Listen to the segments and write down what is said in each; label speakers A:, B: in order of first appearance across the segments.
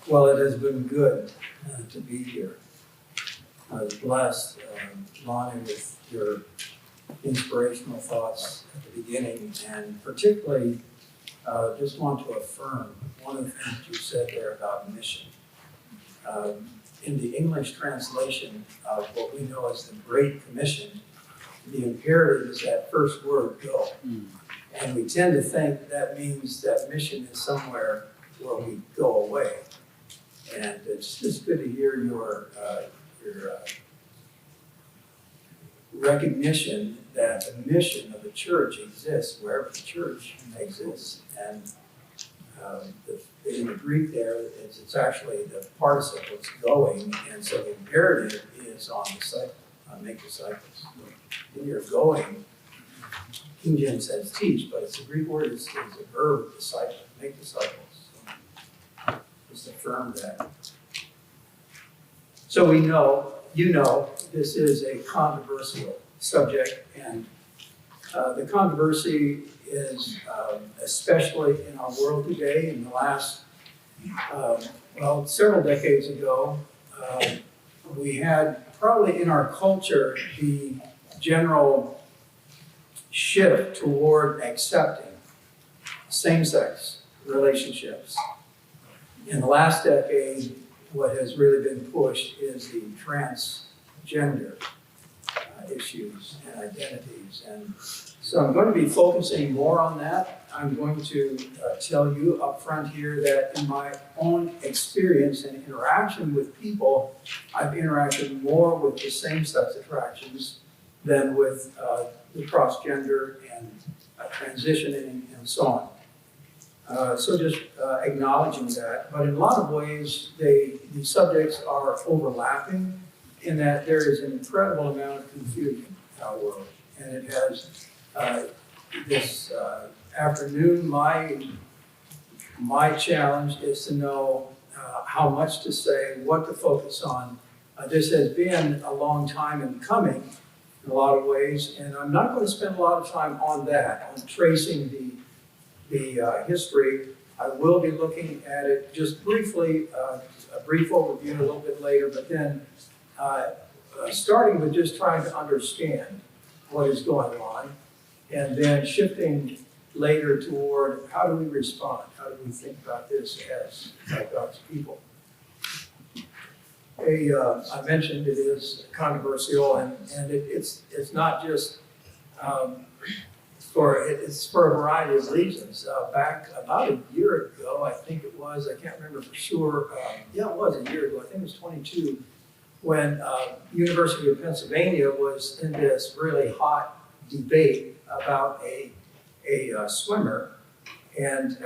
A: Well, it has been good to be here. I was blessed, Lonnie, with your inspirational thoughts at the beginning, and particularly just want to affirm one of the things you said there about mission. In the English translation of what we know as the Great Commission, the imperative is that first word, go. And we tend to think that means that mission is somewhere where we go away. And it's just good to hear your recognition that the mission of the church exists wherever the church exists. And in the Greek there, it's actually the participle, it's going, and so the imperative is on disciple, make disciples. When you're going, King James says teach, but it's a Greek word, it's a verb, disciple, make disciples. So just affirm that. So we know, this is a controversial subject, and the controversy is especially in our world today. In the last, several decades ago, we had probably in our culture the general shift toward accepting same-sex relationships. In the last decade, what has really been pushed is the transgender issues and identities. And so I'm going to be focusing more on that. I'm going to tell you up front here that in my own experience and interaction with people, I've interacted more with the same-sex attractions than with the cross-gender and transitioning and so on. So just acknowledging that. But in a lot of ways, the subjects are overlapping in that there is an incredible amount of confusion in our world. And it has, this afternoon, my challenge is to know how much to say, what to focus on. This has been a long time in coming in a lot of ways, and I'm not going to spend a lot of time on that, on tracing the history. I will be looking at it just briefly, a brief overview a little bit later, but then starting with just trying to understand what is going on, and then shifting later toward how do we respond, how do we think about this as God's people. I mentioned it is controversial, and it's not just it's for a variety of reasons. Back about a year ago, I think it was, I can't remember for sure, it was a year ago, I think it was 22, when University of Pennsylvania was in this really hot debate about a swimmer, and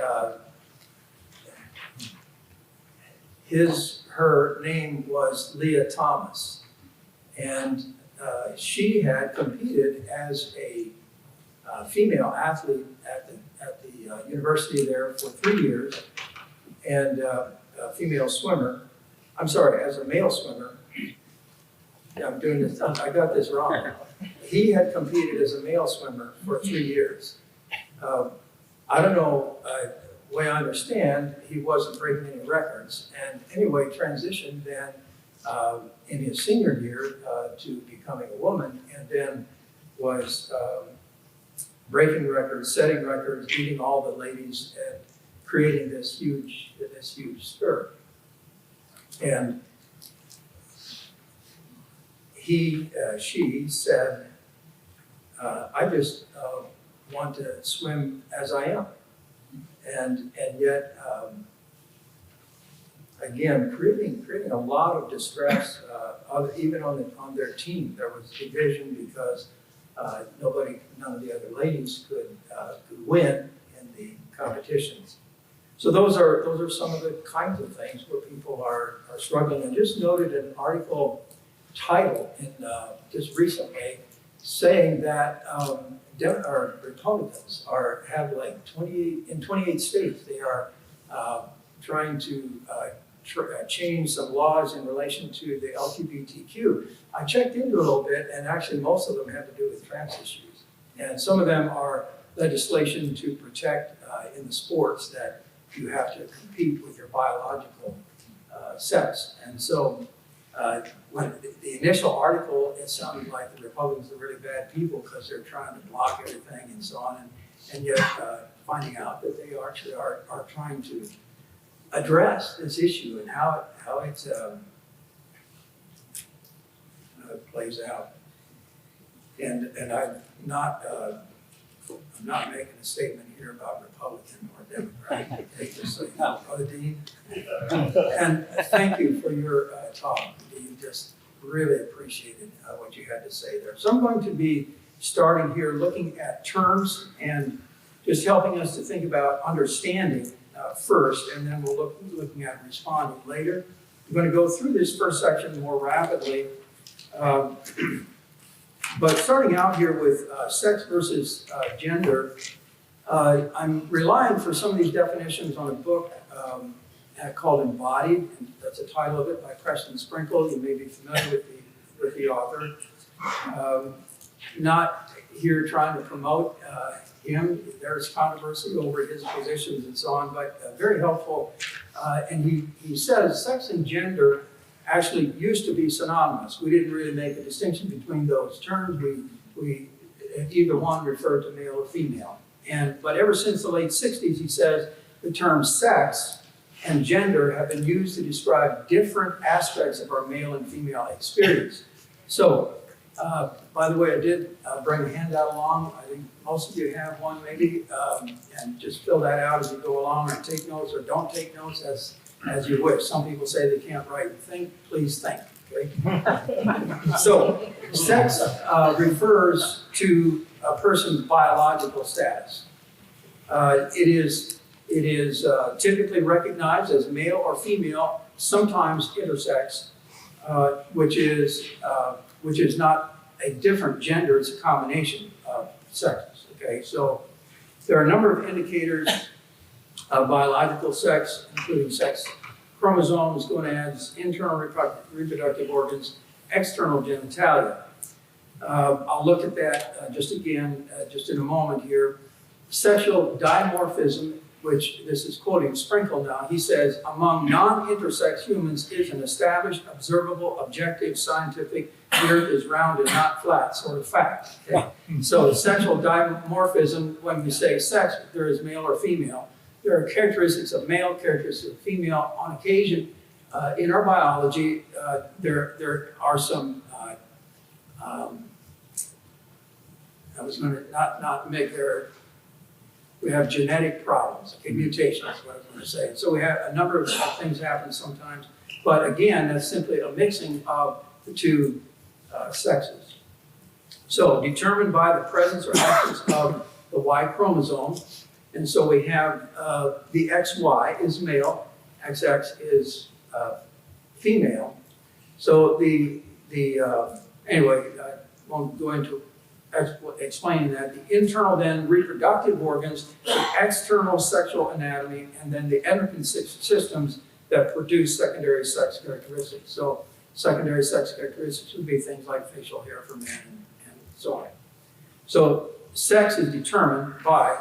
A: her name was Leah Thomas, and she had competed as a female athlete at the university there for 3 years, and a female swimmer. I'm sorry, as a male swimmer. Yeah, I'm doing this. I got this wrong. He had competed as a male swimmer for 3 years. I don't know. The way I understand, he wasn't breaking any records, and anyway, transitioned then in his senior year to becoming a woman, and then was breaking records, setting records, beating all the ladies, and creating this huge stir. And she said, I just want to swim as I am. And yet, again, creating a lot of distress, even on their team. There was division because none of the other ladies could win in the competitions. So those are some of the kinds of things where people are struggling. And just noted an article title in just recently saying that Republicans have like 28 states. They are trying to change some laws in relation to the LGBTQ. I checked into it a little bit, and actually most of them have to do with trans issues. And some of them are legislation to protect in the sports that you have to compete with your biological sex. And so when the initial article, it sounded like the Republicans are really bad people because they're trying to block everything and so on. And yet finding out that they actually are trying to address this issue and how it plays out. And I'm not making a statement here about Republican or Democrat. Just so you know, Brother Dean. And thank you for your talk, Dean. Just really appreciated what you had to say there. So I'm going to be starting here looking at terms and just helping us to think about understanding first, and then we'll looking at responding later. I'm going to go through this first section more rapidly. But starting out here with sex versus gender, I'm relying for some of these definitions on a book called Embodied. And that's the title of it, by Preston Sprinkle. You may be familiar with the author. Not here trying to promote him. There's controversy over his positions and so on, but very helpful. And he says sex and gender actually used to be synonymous. We didn't really make a distinction between those terms. We either one referred to male or female. But ever since the late 60s, he says the terms sex and gender have been used to describe different aspects of our male and female experience. So, by the way, I did bring a handout along. I think most of you have one maybe, and just fill that out as you go along, or take notes or don't take notes as you wish. Some people say they can't write and think. Please think, okay? So, sex refers to a person's biological status. It is typically recognized as male or female, sometimes intersex, which is not a different gender, it's a combination of sexes, okay? So there are a number of indicators of biological sex, including sex chromosomes, gonads, internal reproductive organs, external genitalia. I'll look at that just in a moment here. Sexual dimorphism, which this is quoting Sprinkle now, he says, among non-intersex humans is an established, observable, objective, scientific, the earth is round and not flat sort of fact. Okay? So sexual dimorphism, when we say sex, there is male or female. There are characteristics of male, characteristics of female. On occasion, in our biology, there are some, I was going to not make there, we have genetic problems, okay, mutations is what I was going to say. So we have a number of things happen sometimes, but again, that's simply a mixing of the two sexes. So determined by the presence or absence of the Y chromosome, and so we have the XY is male, XX is female. So anyway, I won't go into explaining that. The internal then reproductive organs, the external sexual anatomy, and then the endocrine systems that produce secondary sex characteristics. So secondary sex characteristics would be things like facial hair for men and so on. So sex is determined by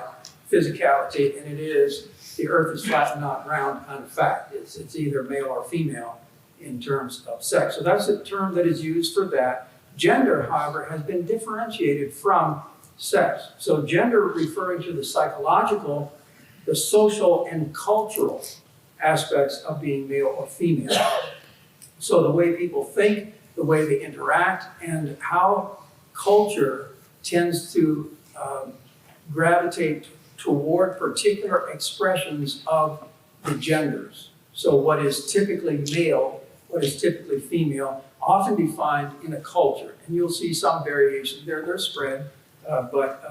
A: physicality, and it is the earth is flat and not round kind of fact. It's either male or female in terms of sex. So that's a term that is used for that. Gender, however, has been differentiated from sex. So gender referring to the psychological, the social, and cultural aspects of being male or female. So the way people think, the way they interact, and how culture tends to gravitate toward particular expressions of the genders. So what is typically male, what is typically female, often defined in a culture. And you'll see some variations there, they're spread, but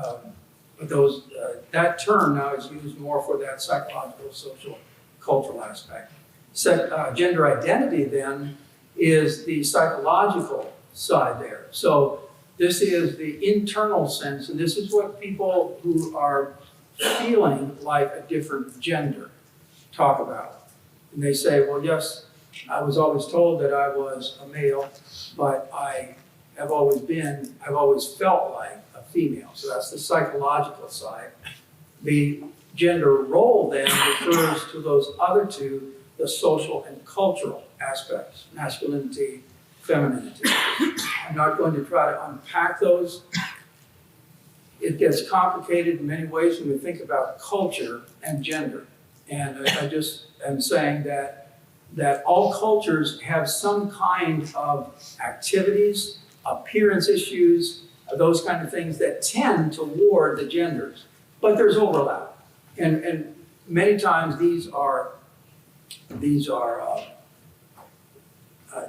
A: that term now is used more for that psychological, social, cultural aspect. Gender identity then is the psychological side there. So this is the internal sense, and this is what people who are feeling like a different gender talk about. And they say, well, yes, I was always told that I was a male, but I've always felt like a female. So that's the psychological side. The gender role then refers to those other two, the social and cultural aspects, masculinity, femininity. I'm not going to try to unpack those. It gets complicated in many ways when we think about culture and gender. And I just am saying that all cultures have some kind of activities, appearance issues, those kind of things that tend toward the genders. But there's overlap. And many times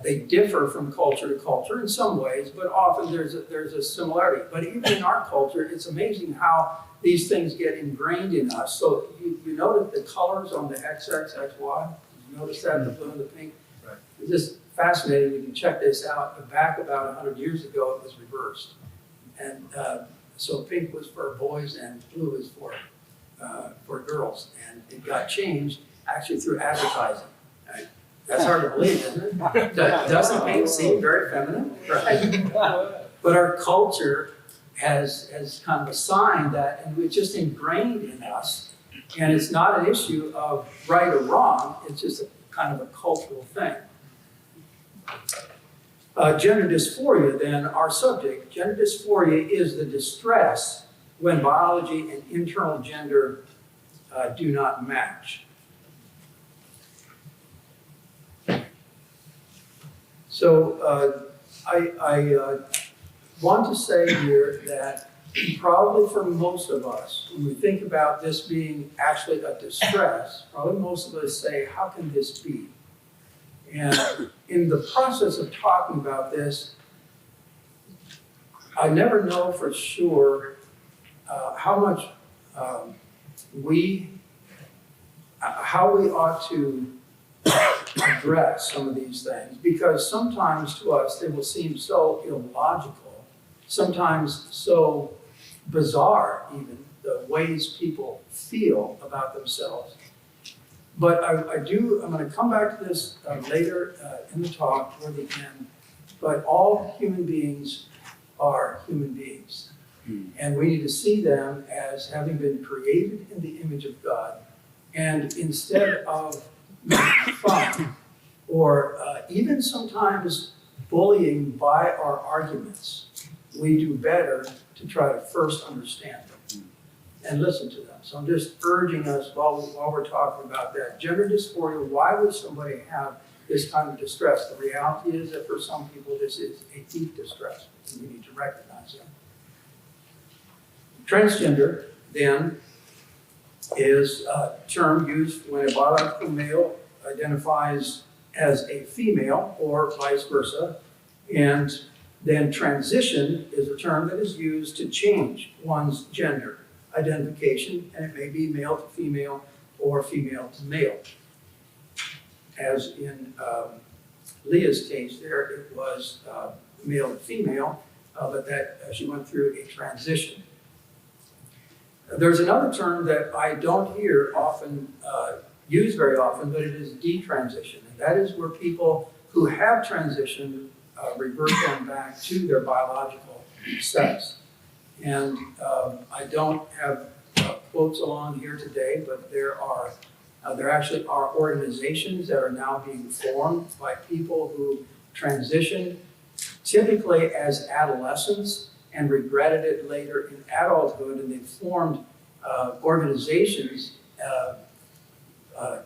A: they differ from culture to culture in some ways, but often there's a similarity. But even in our culture, it's amazing how these things get ingrained in us. So you notice the colors on the XX, XY. You notice that, the blue and the pink?
B: Right.
A: It's just fascinating. You can check this out. But back about 100 years ago, it was reversed. And so pink was for boys and blue was for girls. And it got changed actually through advertising. Right? That's hard to believe, isn't it? Doesn't pink seem very feminine? Right? But our culture has kind of assigned that, and it's just ingrained in us. And it's not an issue of right or wrong, it's just a kind of a cultural thing. Gender dysphoria, then, our subject. Gender dysphoria is the distress when biology and internal gender do not match. So I want to say here that probably for most of us, when we think about this being actually a distress, probably most of us say, how can this be? And in the process of talking about this, I never know for sure how much how we ought to address some of these things, because sometimes to us they will seem so illogical, sometimes so bizarre, even the ways people feel about themselves. But I'm going to come back to this later in the talk toward the end, but all human beings are human beings. And we need to see them as having been created in the image of God. And instead of making fun or even sometimes bullying by our arguments, we do better to try to first understand them and listen to them. So I'm just urging us while we're talking about that. Gender dysphoria, why would somebody have this kind of distress? The reality is that for some people this is a deep distress, and we need to recognize that. Transgender, then, is a term used when a biological male identifies as a female or vice versa. And then transition is a term that is used to change one's gender identification, and it may be male to female or female to male. As in Leah's case there, it was male to female, but that she went through a transition. There's another term that I don't hear often used very often, but it is detransition. And that is where people who have transitioned revert them back to their biological sex. And I don't have quotes along here today, but there actually are organizations that are now being formed by people who transitioned typically as adolescents and regretted it later in adulthood, and they formed organizations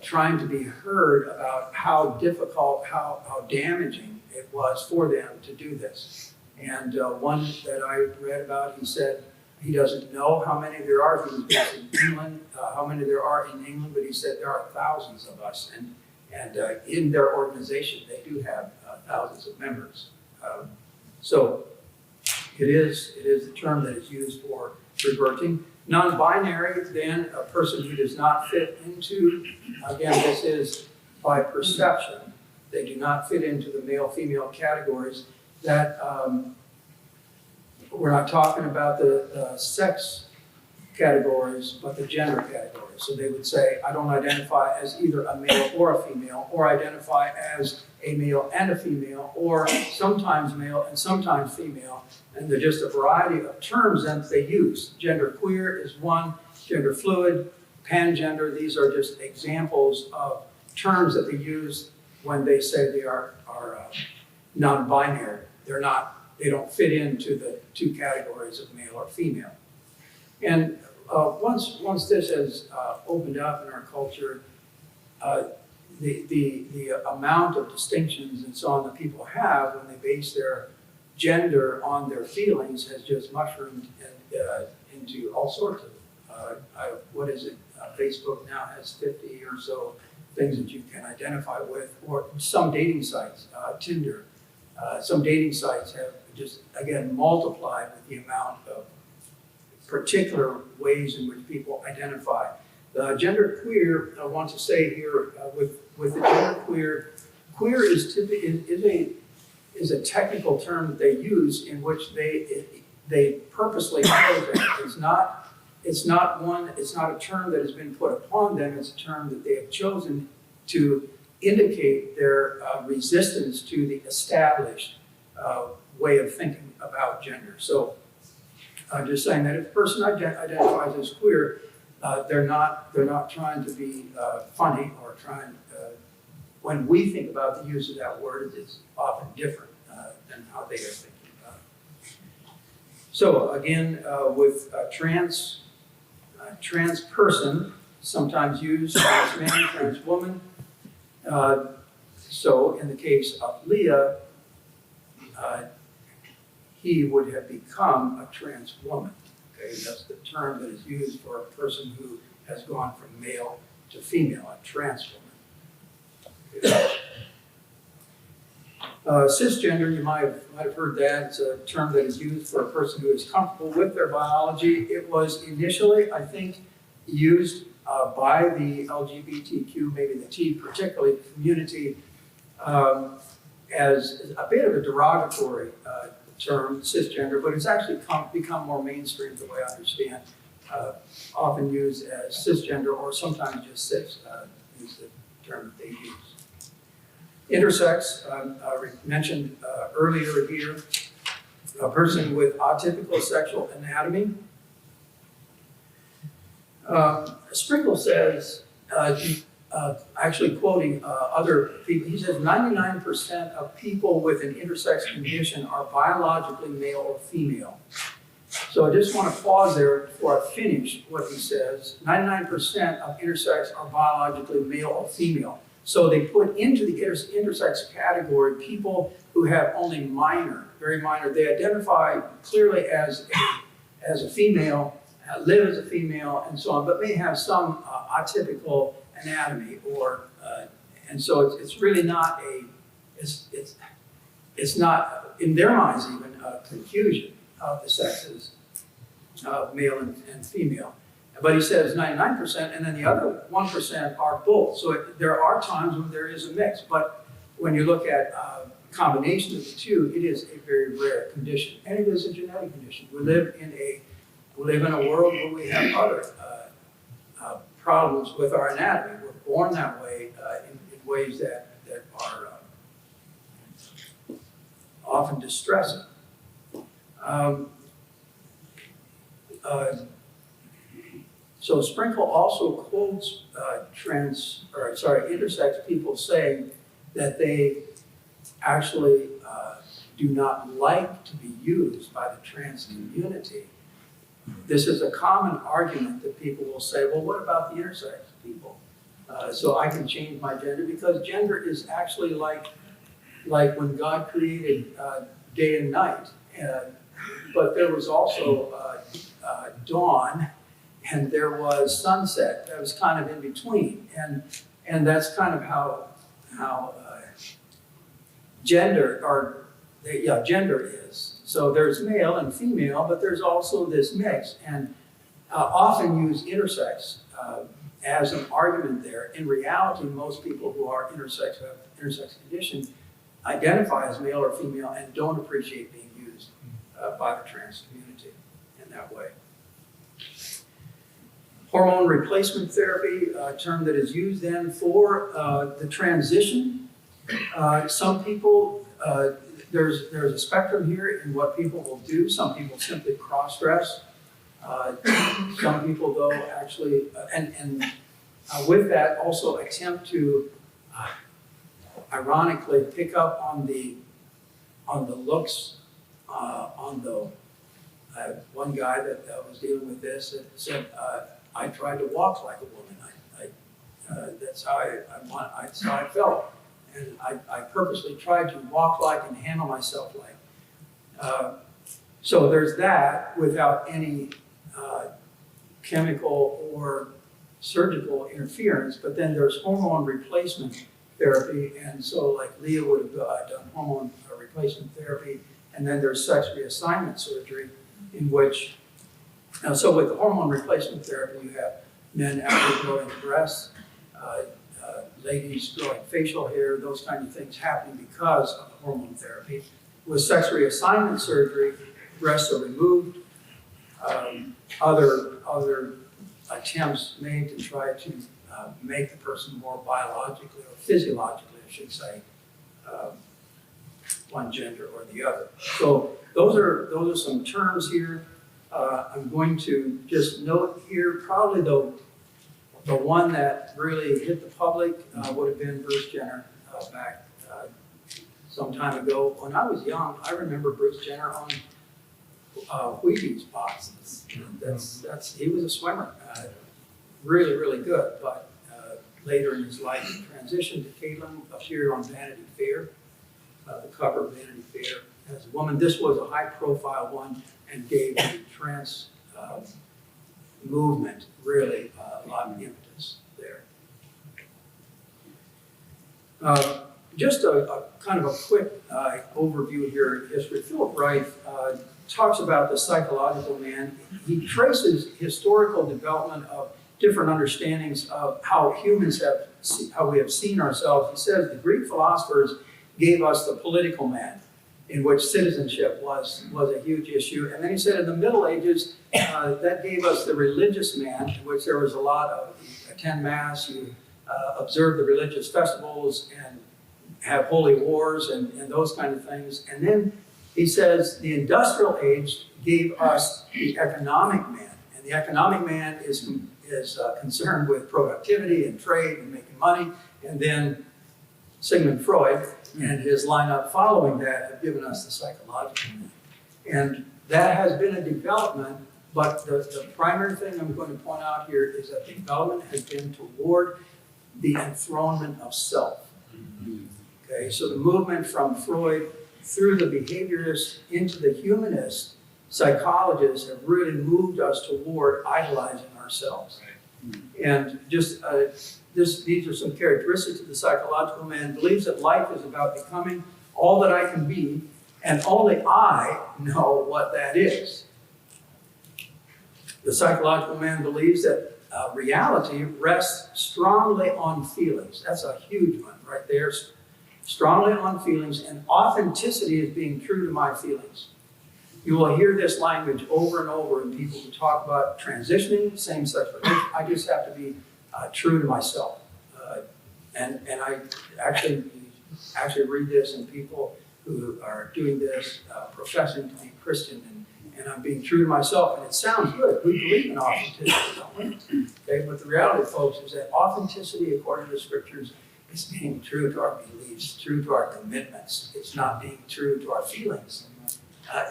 A: trying to be heard about how difficult, how damaging it was for them to do this. And one that I read about, he said he doesn't know how many there are. He was based in England, how many there are in England, but he said there are thousands of us. And in their organization, they do have thousands of members. So it is the term that is used for reverting. Non-binary, then, a person who does not fit into, again, this is by perception. They do not fit into the male-female categories. That we're not talking about the sex categories, but the gender categories. So they would say, I don't identify as either a male or a female, or identify as a male and a female, or sometimes male and sometimes female. And they're just a variety of terms that they use. Gender queer is one, gender fluid, pangender. These are just examples of terms that they use when they say they are non-binary. They don't fit into the two categories of male or female. And once this has opened up in our culture, the amount of distinctions and so on that people have when they base their gender on their feelings has just mushroomed into all sorts of, what is it? Facebook now has 50 or so things that you can identify with, or some dating sites, Tinder. Some dating sites have just, again, multiplied with the amount of particular ways in which people identify. The gender queer, I want to say here, with the gender queer is a technical term that they use in which they purposely chose it. It's not a term that has been put upon them. It's a term that they have chosen to indicate their resistance to the established way of thinking about gender. So I'm just saying that if a person identifies as queer, they're not trying to be funny or trying. When we think about the use of that word, it's often different than how they are thinking about it. So again, with trans person, sometimes used trans man, trans woman. So in the case of Leah, he would have become a trans woman. Okay, that's the term that is used for a person who has gone from male to female, a trans woman. Cisgender, you might have heard that. It's a term that is used for a person who is comfortable with their biology. It was initially, I think, used by the LGBTQ, maybe the T particularly, community, as a bit of a derogatory term, cisgender, but it's actually become more mainstream the way I understand. Often used as cisgender or sometimes just cis is the term that they use. Intersex, I mentioned earlier here, a person with atypical sexual anatomy. Sprinkle says, actually quoting other people, he says 99% of people with an intersex condition are biologically male or female. So I just want to pause there before I finish what he says. 99% of intersex are biologically male or female. So they put into the intersex category people who have only minor, very minor. They identify clearly as a female, live as a female, and so on, but may have some atypical anatomy, or and so it's really not it's not in their minds even a confusion of the sexes of male and female. But he says 99%, and then the other 1% are both. So there are times when there is a mix, but when you look at combination of the two, it is a very rare condition, and it is a genetic condition. We live in a world where we have other problems with our anatomy. We're born that way in ways that are often distressing. So Sprinkle also quotes intersex people saying that they actually do not like to be used by the trans community. This is a common argument that people will say, well, what about the intersex people? So I can change my gender, because gender is actually like when God created day and night. But there was also dawn, and there was sunset. That was kind of in between, and that's kind of how gender is. So there's male and female, but there's also this mix, and often use intersex as an argument there. In reality, most people who are intersex, who have intersex condition, identify as male or female and don't appreciate being used by the trans community in that way. Hormone replacement therapy, a term that is used then for the transition. Some people, there's a spectrum here in what people will do. Some people simply cross-dress. Some people, though, actually, and with that, also attempt to ironically pick up on the looks, on the one guy that was dealing with this said, I tried to walk like a woman. That's how that's how I felt, and I purposely tried to walk like and handle myself like. So there's that without any chemical or surgical interference, but then there's hormone replacement therapy, and so like Leah would have done hormone replacement therapy, and then there's sex reassignment surgery, in which, so with the hormone replacement therapy, you have men after growing breasts, ladies growing facial hair, those kind of things happening because of the hormone therapy. With sex reassignment surgery, breasts are removed, other attempts made to try to make the person more biologically or physiologically, I should say, one gender or the other. So those are some terms here. I'm going to just note here, probably the one that really hit the public would have been Bruce Jenner back some time ago. When I was young, I remember Bruce Jenner on Wheaties boxes. He was a swimmer, really, really good. But later in his life, he transitioned to Caitlin, appeared on Vanity Fair, the cover of Vanity Fair as a woman. This was a high-profile one and gave the trans movement really a lot of impetus there. Just a kind of a quick overview here of history. Philip Wright talks about the psychological man. He traces historical development of different understandings of how humans how we have seen ourselves. He says the Greek philosophers gave us the political man, in which citizenship was a huge issue. And then he said in the Middle Ages, that gave us the religious man, in which there was a lot of, you attend Mass, you observe the religious festivals, and have holy wars and those kind of things. And then he says the industrial age gave us the economic man. And the economic man is concerned with productivity and trade and making money. And then Sigmund Freud and his lineup following that have given us the psychological man. And that has been a development, but the primary thing I'm going to point out here is that the development has been toward the enthronement of self. Okay, so the movement from Freud through the behaviorists into the humanist psychologists have really moved us toward idolizing ourselves. And just these are some characteristics of the psychological man. Believes that life is about becoming all that I can be, and only I know what that is. The psychological man believes that reality rests strongly on feelings. That's a huge one right there. Strongly on feelings, and authenticity is being true to my feelings. You will hear this language over and over in people who talk about transitioning, same-sex relations. I just have to be true to myself. And I actually read this in people who are doing this, professing to be Christian, and I'm being true to myself, and it sounds good. We believe in authenticity, don't we? Okay, but the reality, folks, is that authenticity, according to the scriptures, is being true to our beliefs, true to our commitments. It's not being true to our feelings.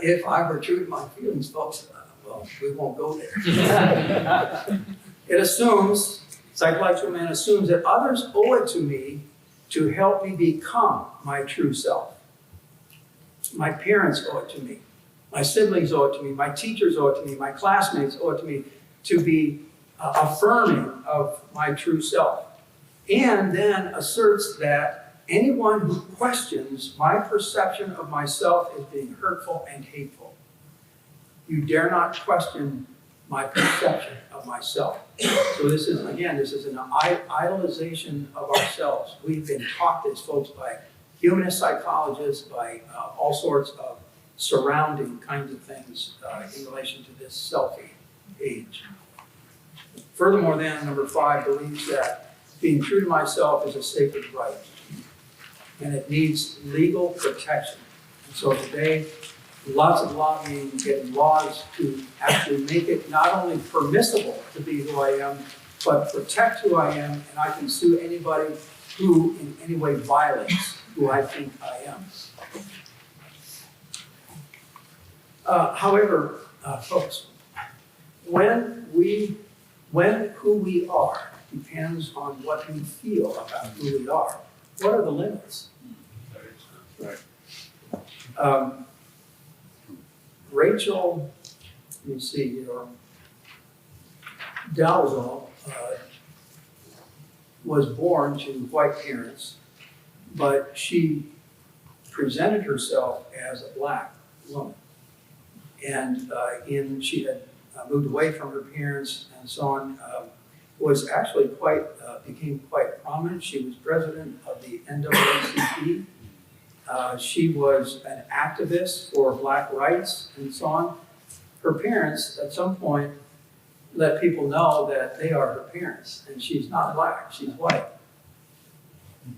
A: If I were true to my feelings, folks, well, we won't go there. It assumes, psychological man assumes that others owe it to me to help me become my true self. My parents owe it to me. My siblings owe it to me. My teachers owe it to me. My classmates owe it to me to be affirming of my true self. And then asserts that anyone who questions my perception of myself is being hurtful and hateful. You dare not question my perception of myself. So this is, again, this is an idolization of ourselves. We've been taught this, folks, by humanist psychologists, by all sorts of surrounding kinds of things in relation to this selfie age. Furthermore, then, number 5 believes that being true to myself is a sacred right, and it needs legal protection. And so today, lots of lobbying, getting laws to actually make it not only permissible to be who I am, but protect who I am, and I can sue anybody who in any way violates who I think I am. However, folks, when who we are depends on what we feel about who we are. What are the limits? Rachel, let me see here, Dalzell was born to white parents, but she presented herself as a black woman. And she had moved away from her parents and so on, was actually became quite prominent. She was president of the NAACP. She was an activist for black rights and so on. Her parents, at some point, let people know that they are her parents, and she's not black, she's white.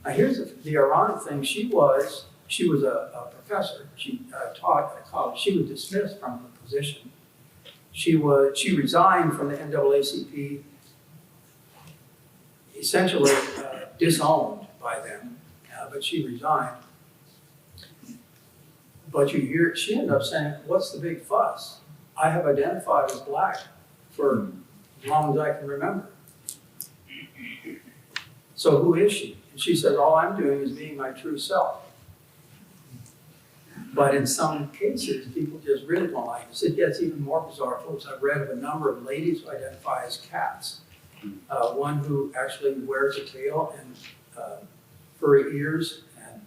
A: Now here's the ironic thing, she was a professor, she taught at college, she was dismissed from her position. She resigned from the NAACP, essentially disowned by them, but she resigned. But you hear, she ended up saying, what's the big fuss? I have identified as black for as long as I can remember. So who is she? And she said, all I'm doing is being my true self. But in some cases, people just really don't like this. It gets even more bizarre, folks. I've read of a number of ladies who identify as cats. One who actually wears a tail and furry ears, and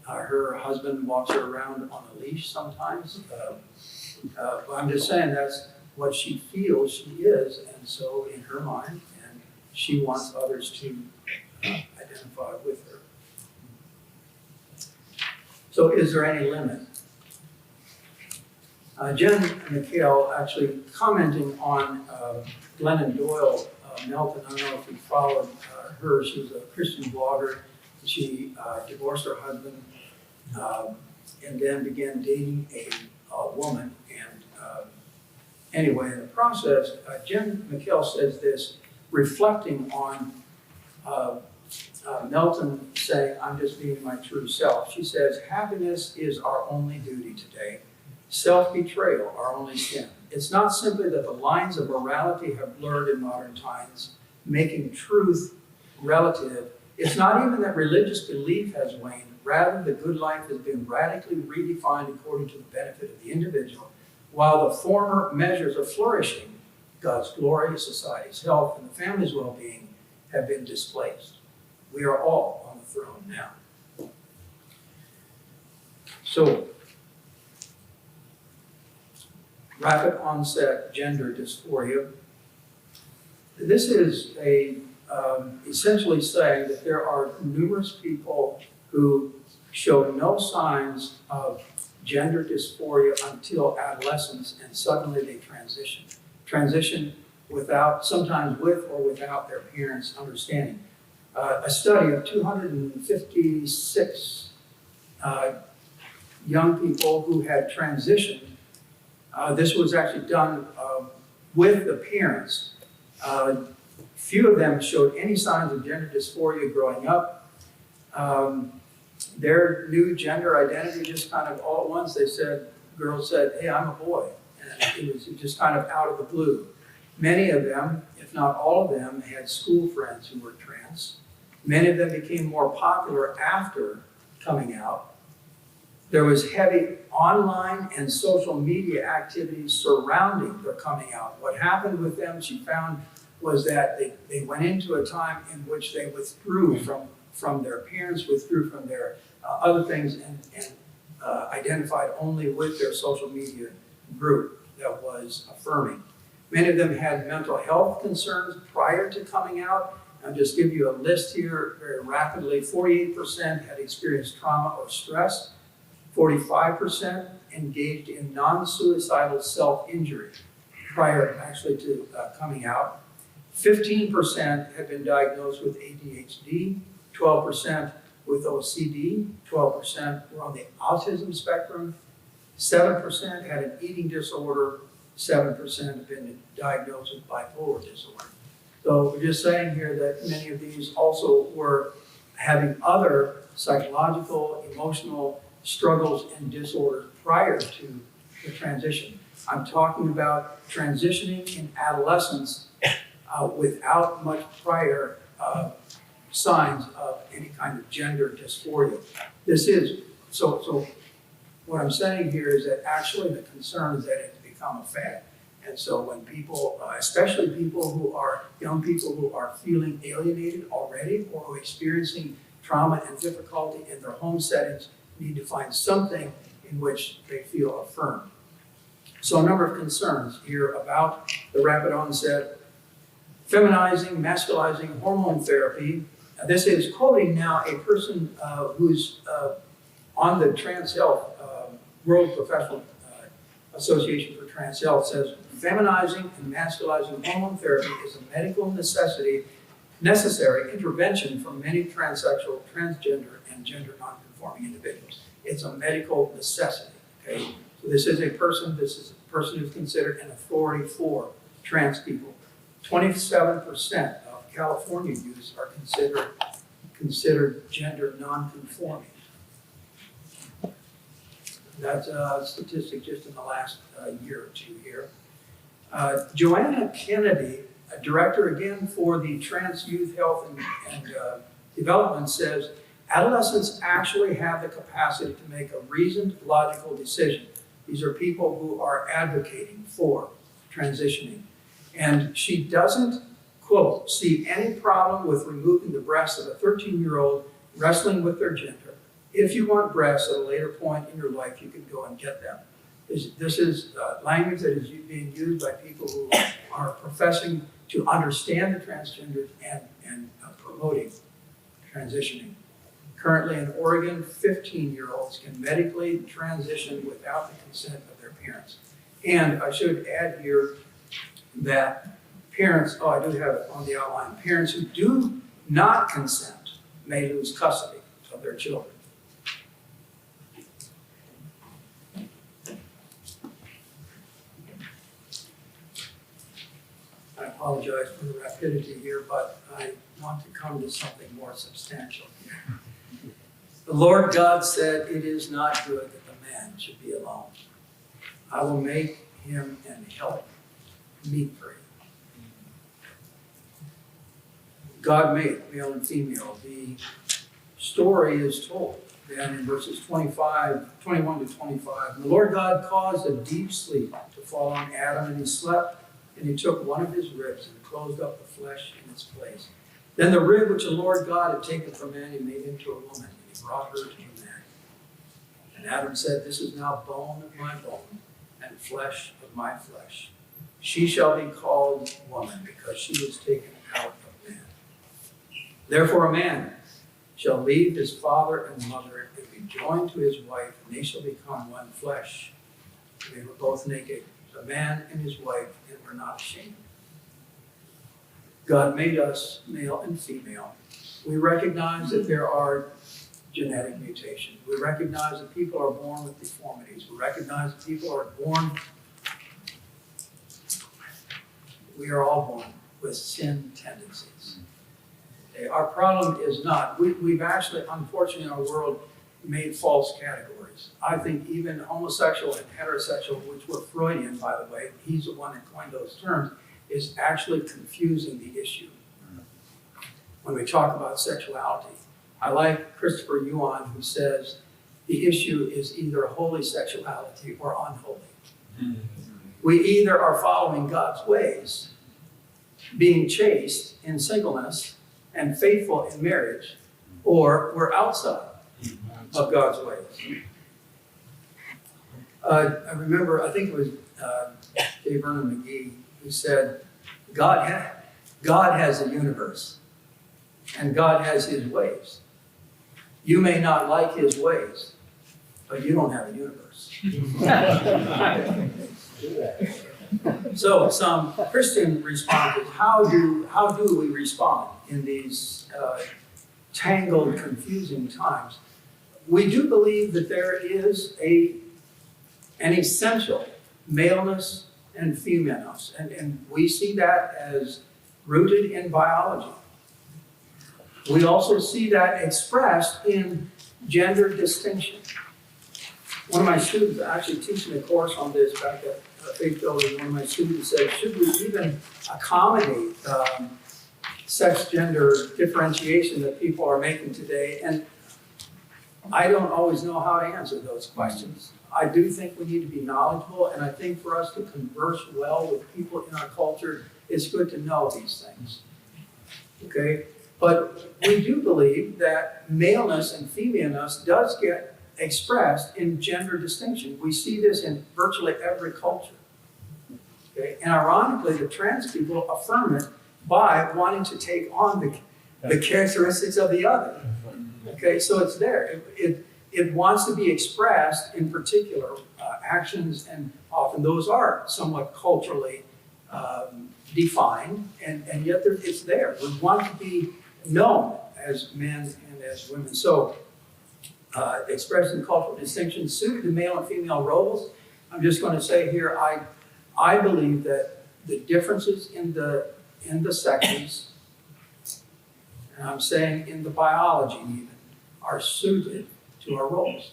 A: her husband walks her around on a leash sometimes. But I'm just saying that's what she feels she is, and so in her mind, and she wants others to identify with her. So is there any limit? Jen McHale actually commenting on Glennon Doyle Melton. I don't know if you followed her. She was a Christian blogger. She divorced her husband and then began dating a woman. And anyway, in the process, Jen McHale says this, reflecting on Melton saying, I'm just being my true self. She says, happiness is our only duty today. Self-betrayal, our only sin. It's not simply that the lines of morality have blurred in modern times, making truth relative. It's not even that religious belief has waned. Rather, the good life has been radically redefined according to the benefit of the individual, while the former measures of flourishing, God's glory, society's health, and the family's well-being, have been displaced. We are all on the throne now. So, rapid onset gender dysphoria. This is essentially saying that there are numerous people who show no signs of gender dysphoria until adolescence, and suddenly they transition. Transition without, sometimes with or without their parents' understanding. A study of 256 young people who had transitioned. This was actually done with the parents. Few of them showed any signs of gender dysphoria growing up. Their new gender identity just kind of all at once, girls said, hey, I'm a boy. And it was just kind of out of the blue. Many of them, if not all of them, had school friends who were trans. Many of them became more popular after coming out. There was heavy online and social media activities surrounding their coming out. What happened with them, she found, was that they went into a time in which they withdrew from their parents, withdrew from their other things, and identified only with their social media group that was affirming. Many of them had mental health concerns prior to coming out. I'll just give you a list here very rapidly. 48% had experienced trauma or stress. 45% engaged in non-suicidal self-injury prior actually to coming out. 15% had been diagnosed with ADHD, 12% with OCD, 12% were on the autism spectrum, 7% had an eating disorder, 7% have been diagnosed with bipolar disorder. So we're just saying here that many of these also having other psychological, emotional struggles and disorders prior to the transition. I'm talking about transitioning in adolescence without much prior signs of any kind of gender dysphoria. This is, so what I'm saying here is that actually the concern is that it's become a fad. And so when people, especially people who are, young people who are feeling alienated already or who are experiencing trauma and difficulty in their home settings, need to find something in which they feel affirmed. So a number of concerns here about the rapid onset, feminizing, masculizing hormone therapy. This is quoting now a person who's on the Trans Health World Professional Association for Trans Health, says feminizing and masculizing hormone therapy is a medical necessary intervention for many transsexual, transgender, and gender nonconforming individuals. It's a medical necessity. Okay, so this is a person who's considered an authority for trans people. 27% of California youths are considered gender nonconforming. That's a statistic just in the last year or two here. Joanna Kennedy, a director again for the Trans Youth Health and Development, says adolescents actually have the capacity to make a reasoned, logical decision. These are people who are advocating for transitioning. And she doesn't, quote, see any problem with removing the breasts of a 13-year-old wrestling with their gender. If you want breasts at a later point in your life, you can go and get them. This is language that is being used by people who are professing to understand the transgenders and promoting transitioning. Currently in Oregon, 15-year-olds can medically transition without the consent of their parents. And I should add here that parents, I do have it on the outline, parents who do not consent may lose custody of their children. I apologize for the rapidity here, but I want to come to something more substantial here. The Lord God said, "It is not good that the man should be alone. I will make him and help meet for him." God made male and female. The story is told then in verses 21 to 25. And the Lord God caused a deep sleep to fall on Adam, and he slept, and he took one of his ribs and closed up the flesh in its place. Then the rib which the Lord God had taken from man, he made into a woman, and he brought her to the man. And Adam said, "This is now bone of my bone and flesh of my flesh. She shall be called woman, because she was taken out of man. Therefore a man shall leave his father and mother and be joined to his wife, and they shall become one flesh. And they were both naked, the man and his wife, and were not ashamed." God made us male and female. We recognize that there are genetic mutations. We recognize that people are born with deformities. We recognize that people are born, we are all born with sin tendencies. Okay, our problem is not, we've actually, unfortunately in our world, made false categories. I think even homosexual and heterosexual, which were Freudian, by the way, he's the one that coined those terms, is actually confusing the issue. When we talk about sexuality, I like Christopher Yuan, who says the issue is either holy sexuality or unholy. We either are following God's ways, being chaste in singleness and faithful in marriage, or we're outside of God's ways. I remember, I think it was J. Vernon McGee, who said, God has a universe, and God has his ways. You may not like his ways, but you don't have a universe. So some Christian responses, how do we respond in these tangled, confusing times? We do believe that there is an essential maleness and femaleness, and we see that as rooted in biology. We also see that expressed in gender distinction. One of my students actually teaching a course on this back at Faith Building. One of my students said, should we even accommodate sex gender differentiation that people are making today? And I don't always know how to answer those questions. I do think we need to be knowledgeable, and I think for us to converse well with people in our culture, it's good to know these things. Okay? But we do believe that maleness and femaleness does get expressed in gender distinction. We see this in virtually every culture. Okay? And ironically, the trans people affirm it by wanting to take on the characteristics of the other. Okay, so it's there. It wants to be expressed in particular actions, and often those are somewhat culturally defined, and yet it's there. We want to be known as men and as women. So expressing cultural distinctions suited to male and female roles. I'm just going to say here, I believe that the differences in the sexes, and I'm saying in the biology even, are suited to our roles.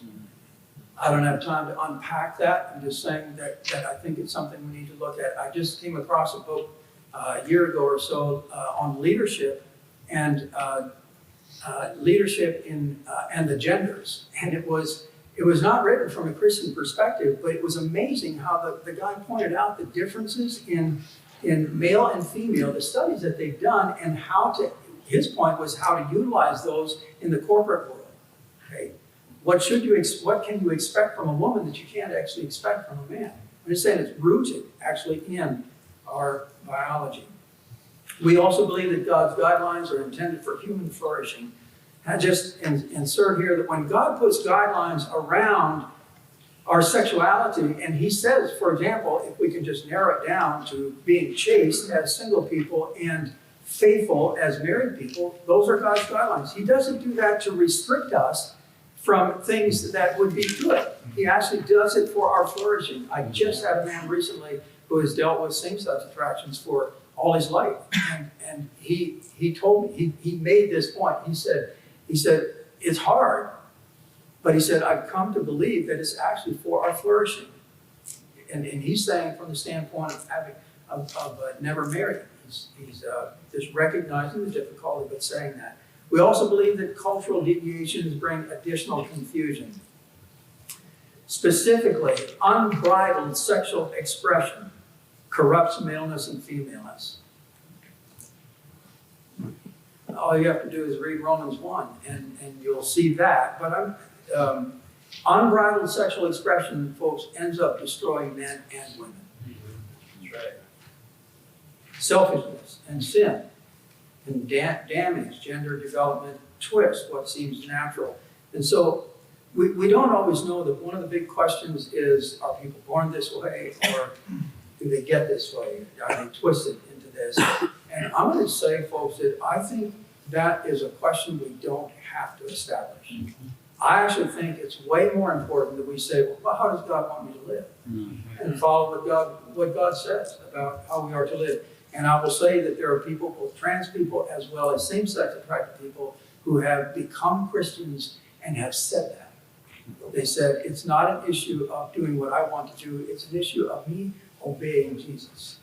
A: I don't have time to unpack that. I'm just saying that I think it's something we need to look at. I just came across a book a year ago or so on leadership and leadership and the genders, and it was not written from a Christian perspective, but it was amazing how the guy pointed out the differences in male and female, the studies that they've done, and his point was how to utilize those in the corporate world. Okay, what can you expect from a woman that you can't actually expect from a man? I'm just saying it's rooted actually in our biology. We also believe that God's guidelines are intended for human flourishing. I just insert here that when God puts guidelines around our sexuality, and he says, for example, if we can just narrow it down to being chaste as single people and faithful as married people, those are God's guidelines. He doesn't do that to restrict us from things that would be good. He actually does it for our flourishing. I just had a man recently who has dealt with same-sex attractions for all his life. And he told me, he made this point. He said, it's hard, but he said, I've come to believe that it's actually for our flourishing. And he's saying from the standpoint of never marrying. He's just recognizing the difficulty, but saying that. We also believe that cultural deviations bring additional confusion. Specifically, unbridled sexual expression corrupts maleness and femaleness. All you have to do is read Romans 1, and you'll see that. But unbridled sexual expression, folks, ends up destroying men and women. That's right. Selfishness and sin can damage gender development, twist what seems natural. And so we don't always know that one of the big questions is, are people born this way, or do they get this way? Are they twisted into this? And I'm going to say, folks, that I think that is a question we don't have to establish. I actually think it's way more important that we say, well, how does God want me to live? And follow what God says about how we are to live. And I will say that there are people, both trans people as well as same-sex attracted people, who have become Christians and have said that. They said, it's not an issue of doing what I want to do, it's an issue of me obeying Jesus,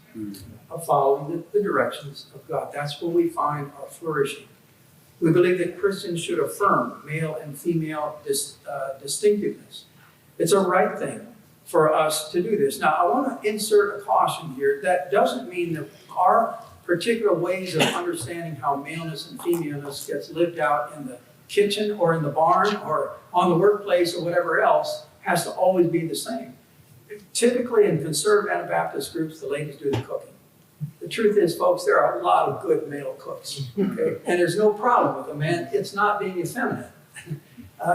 A: of following the directions of God. That's where we find our flourishing. We believe that Christians should affirm male and female distinctiveness. It's a right thing for us to do this. Now, I want to insert a caution here. That doesn't mean that our particular ways of understanding how maleness and femaleness gets lived out in the kitchen or in the barn or on the workplace or whatever else has to always be the same. Typically in conservative Anabaptist groups, the ladies do the cooking. The truth is, folks, there are a lot of good male cooks, okay? And there's no problem with a man. It's not being effeminate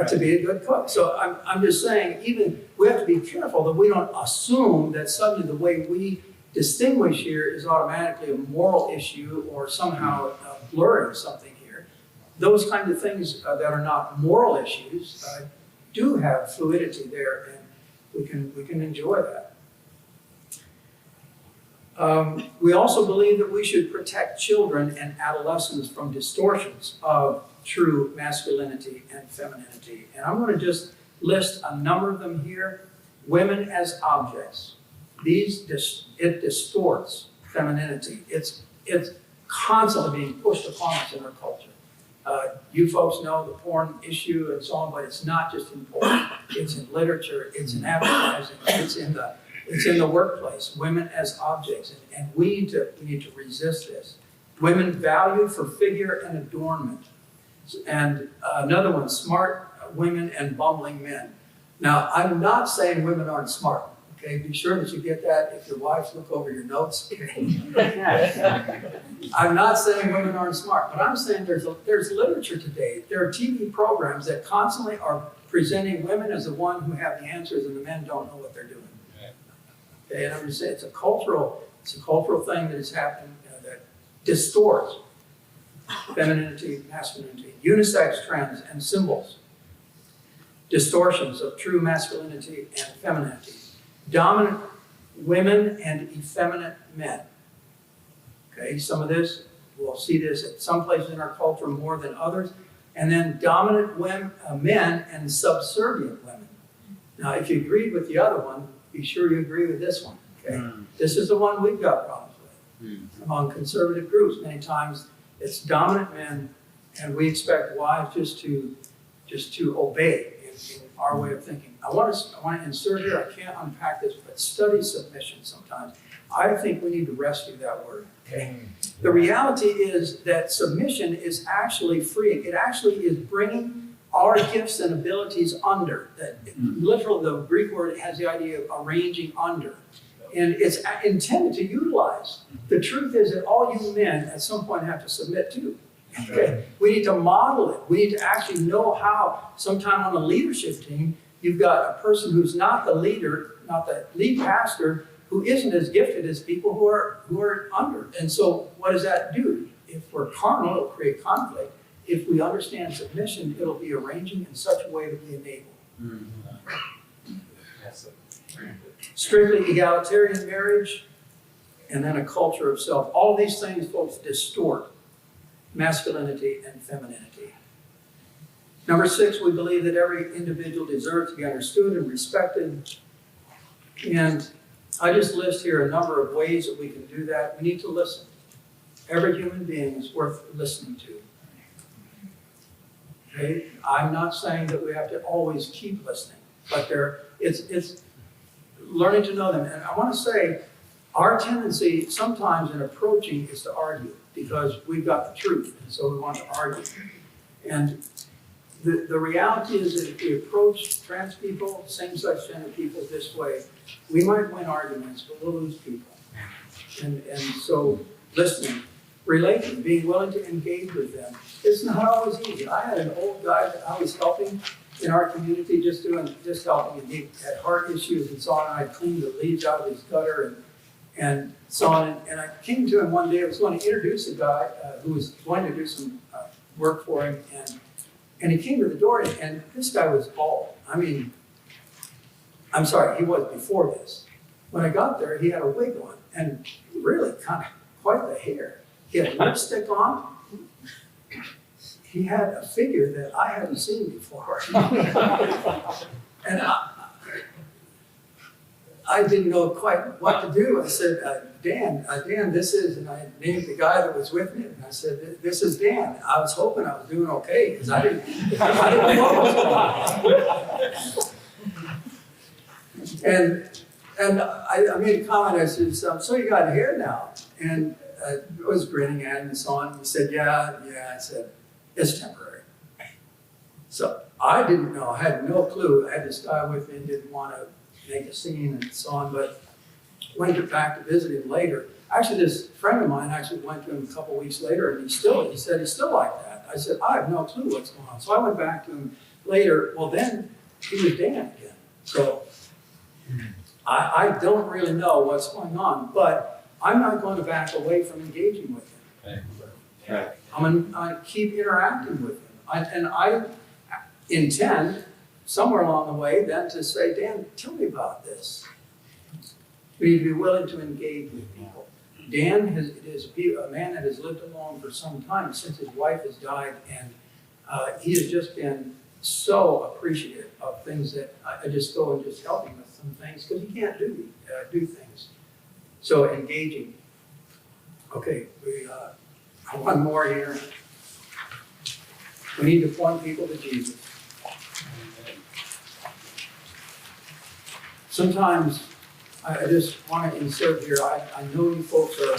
A: to be a good cook. So I'm just saying, even we have to be careful that we don't assume that suddenly the way we distinguish here is automatically a moral issue or somehow blurring something here. Those kinds of things that are not moral issues do have fluidity there, and we can enjoy that. We also believe that we should protect children and adolescents from distortions of true masculinity and femininity. And I'm going to just list a number of them here. Women as objects. It distorts femininity. It's constantly being pushed upon us in our culture. You folks know the porn issue and so on, but it's not just in porn. It's in literature, it's in advertising, it's in the workplace. Women as objects, and we need to resist this. Women valued for figure and adornment. And another one, smart women and bumbling men. Now, I'm not saying women aren't smart. Okay, be sure that you get that if your wives look over your notes. Okay? I'm not saying women aren't smart, but I'm saying there's literature today. There are TV programs that constantly are presenting women as the one who have the answers, and the men don't know what they're doing. Okay, and I'm just saying it's a cultural thing that is happening that distorts femininity, masculinity, unisex trends and symbols, distortions of true masculinity and femininity. Dominant women and effeminate men. Okay, some of this, we'll see this at some places in our culture more than others. And then dominant men and subservient women. Now, if you agreed with the other one, be sure you agree with this one. Okay, This is the one we've got problems with. Among conservative groups, many times it's dominant men, and we expect wives just to obey in our way of thinking. I want to insert here, I can't unpack this, but study submission sometimes. I think we need to rescue that word. Okay? The reality is that submission is actually freeing. It actually is bringing our gifts and abilities under. Literally, the Greek word has the idea of arranging under. And it's intended to utilize. The truth is that all you men at some point have to submit to. Okay? We need to model it. We need to actually know how. Sometime on a leadership team, you've got a person who's not the leader, not the lead pastor, who isn't as gifted as people who are under. And so what does that do? If we're carnal, it'll create conflict. If we understand submission, it'll be arranging in such a way that we enable. Strictly egalitarian marriage, and then a culture of self. All of these things, folks, distort masculinity and femininity. Number 6, we believe that every individual deserves to be understood and respected. And I just list here a number of ways that we can do that. We need to listen. Every human being is worth listening to. Okay? I'm not saying that we have to always keep listening, but it's learning to know them. And I want to say, our tendency sometimes in approaching is to argue because we've got the truth, and so we want to argue. And the reality is that if we approach trans people, same-sex gender people this way, we might win arguments, but we'll lose people. And so listening, relating, being willing to engage with them, it's not always easy. I had an old guy that I was helping in our community, just helping, and he had heart issues and so on, and I cleaned the leaves out of his gutter and so on. And I came to him one day, I was going to introduce a guy who was going to do some work for him, and he came to the door, and this guy was bald. I mean, I'm sorry, he was before this. When I got there, he had a wig on, and really kind of quite the hair. He had lipstick on. He had a figure that I hadn't seen before. And I didn't know quite what to do. I said, Dan, this is, and I named the guy that was with me, and I said, this is Dan. I was hoping I was doing okay, because I didn't know what was going on. And I made a comment, I said, so you got hair now? And I was grinning at him and so on. He said, yeah. I said, it's temporary. So I didn't know, I had no clue. I had this guy with me and didn't want to make a scene and so on, but went back to visit him later. Actually, this friend of mine actually went to him a couple weeks later, and he said he's still like that. I said, I have no clue what's going on. So I went back to him later. Well, then he was Dan again. So I don't really know what's going on, but I'm not going to back away from engaging with him.
B: Right.
A: I'm going to keep interacting with him. I intend, somewhere along the way, then to say, Dan, tell me about this. We need to be willing to engage with people. Dan is a man that has lived alone for some time since his wife has died, and he has just been so appreciative of things that I just go and just help him with some things because he can't do things. So engaging. Okay, we one more here. We need to point people to Jesus. Sometimes I just want to insert here, I know you folks are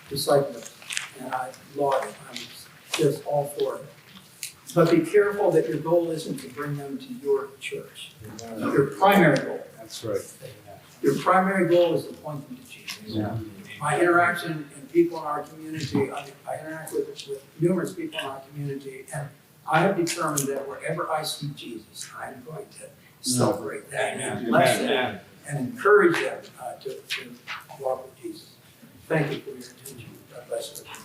A: disciples, and I laud it. I'm just all for it. But be careful that your goal isn't to bring them to your church. Your primary goal.
B: That's right.
A: Your primary goal is to point them to Jesus.
B: Yeah.
A: My interaction and people in our community, I interact with numerous people in our community, and I have determined that wherever I see Jesus, I'm going to celebrate that and bless them and encourage them to walk with Jesus. Thank you for your attention. God bless you.